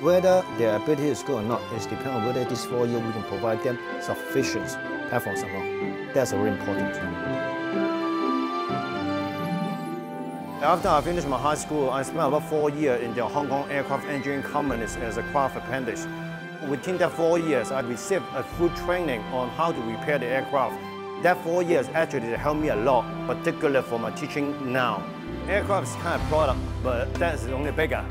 Whether their ability is good or not, it depends on whether this 4 years we can provide them sufficient platforms or not. That's very important. After I finished my high school, I spent about 4 years in the Hong Kong aircraft engineering company as a craft apprentice. Within that 4 years, I received a full training on how to repair the aircraft. That 4 years actually helped me a lot, particularly for my teaching now. Aircraft is kind of product, but that's only bigger.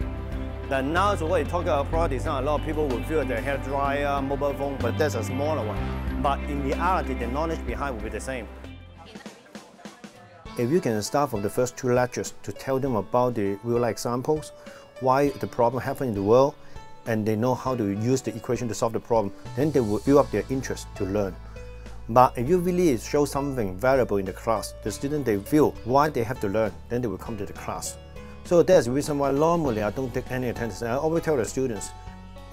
Then now, so when you talk about product design, a lot of people will feel the hair dryer, mobile phone, but that's a smaller one. But in reality, the knowledge behind will be the same. If you can start from the first 2 lectures to tell them about the real-life examples, why the problem happened in the world, and they know how to use the equation to solve the problem, then they will build up their interest to learn. But if you really show something valuable in the class, the students, they feel why they have to learn, then they will come to the class. So that's the reason why normally I don't take any attendance. I always tell the students,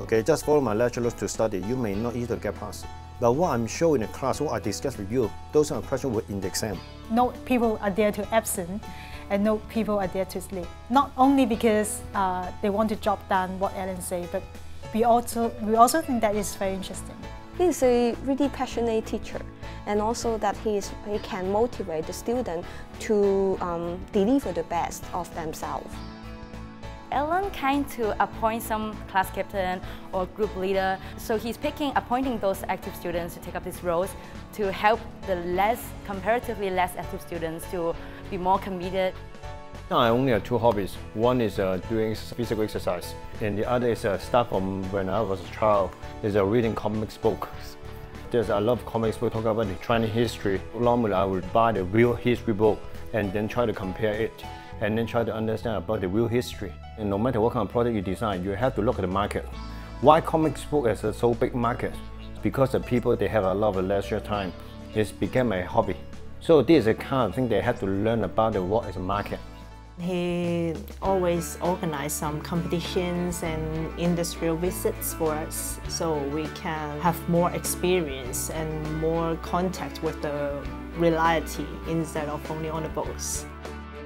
okay, just follow my lectures to study. You may not easily get past. But what I'm showing in the class, what I discuss with you, those are questions in the exam. No people are there to absent, and no people are there to sleep. Not only because they want to jot down what Alan said, but we also think that is very interesting. He's a really passionate teacher, and also that he can motivate the student to deliver the best of themselves. Alan kind to appoint some class captain or group leader, so he's appointing those active students to take up these roles to help the comparatively less active students to be more committed. I only have 2 hobbies. One is doing physical exercise, and the other is start from when I was a child, is reading comics books. I love comics books talking about the Chinese history. Normally I would buy the real history book and then try to compare it, and then try to understand about the real history. And no matter what kind of product you design, you have to look at the market. Why comics book is a so big market? Because the people, they have a lot of leisure time. It's become a hobby. So this is the kind of thing they have to learn about what is a market. He always organizes some competitions and industrial visits for us, so we can have more experience and more contact with the reality instead of only on the books.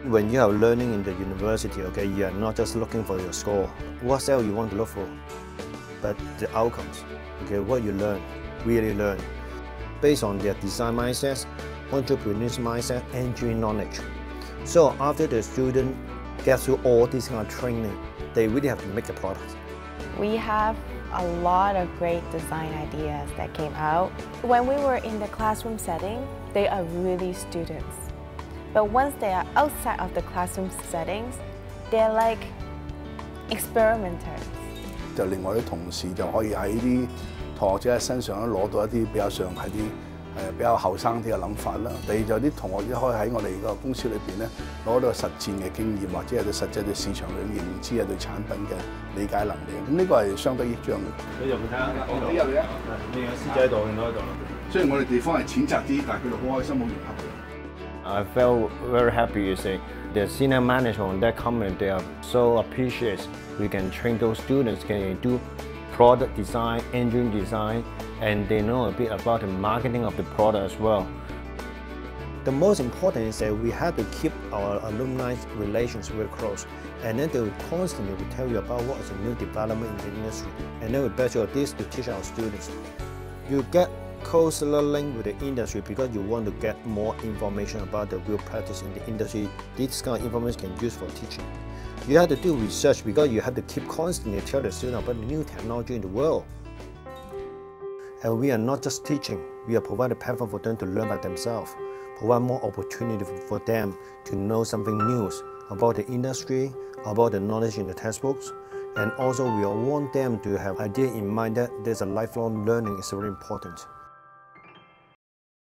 When you are learning in the university, okay, you are not just looking for your score. What else you want to look for? But the outcomes, okay, what you learn, really learn. Based on their design mindset, entrepreneur's mindset, engineering knowledge. So after the student gets through all this kind of training, they really have to make a product. We have a lot of great design ideas that came out. When we were in the classroom setting, they are really students. But once they are outside of the classroom settings, they're like experimenters. 就令我啲同事就可以喺啲同學仔身上攞到一啲比較上係啲比較後生啲嘅諗法啦。第二就啲同學仔可以喺我哋個公司裏邊咧攞到實戰嘅經驗，或者係對實際對市場嘅認知啊，對產品嘅理解能力。咁呢個係相得益彰嘅。你入去睇下，你入嚟啊！你有師仔喺度，見到喺度。雖然我哋地方係淺窄啲，但係佢哋好開心，好融合。I felt very happy, you see. The senior management of that company, they are so appreciative. We can train those students, can do product design, engineering design, and they know a bit about the marketing of the product as well. The most important is that we have to keep our alumni relations very close, and then they will constantly tell you about what is a new development in the industry, and then we better this to teach our students. You get closer link with the industry because you want to get more information about the real practice in the industry. This kind of information can be used for teaching. You have to do research because you have to keep constantly tell the student about the new technology in the world. And we are not just teaching, we are providing a platform for them to learn by themselves, provide more opportunity for them to know something new about the industry, about the knowledge in the textbooks, and also we want them to have idea in mind that there's a lifelong learning is very important.